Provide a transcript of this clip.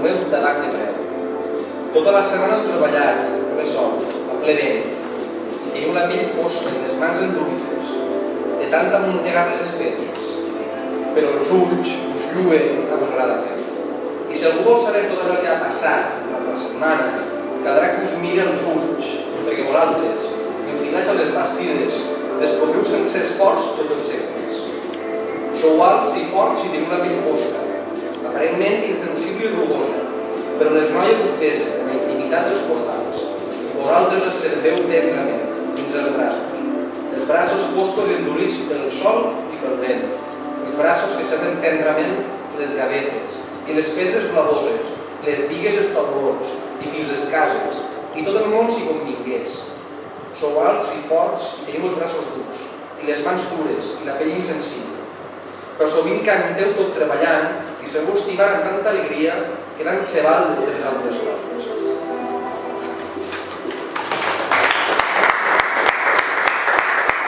meu tabac de preu. Tota la setmana heu treballat, ple sol, a ple vent, i teniu la pell fosca i les mans endurides, de tant amuntegar les feines, però els ulls us lluen aposadament. I si algú vol saber tot el que ha passat durant la setmana, caldrà que us miri als ulls, perquè vosaltres, enfilats a les bastides, descobriu sense esforç tots els segles. Sou alts i forts i teniu la pell fosca, aparentment insensible i rugosa, però les noies us besen en la intimitat dels portals i vosaltres les serveu tendrament fins als braços. Els braços foscos i endurits pel sol i pel vent, els braços que serven tendrament les gavetes i les pedres blavoses, les bigues dels taulons i fins les cases, i tot el món s'hi convingués. Sou alts i forts i teniu els braços durs, i les mans dures i la pell insensible. Però sovint canteu tot treballant i segur estimar amb tanta alegria que n'han cebaldo de les altres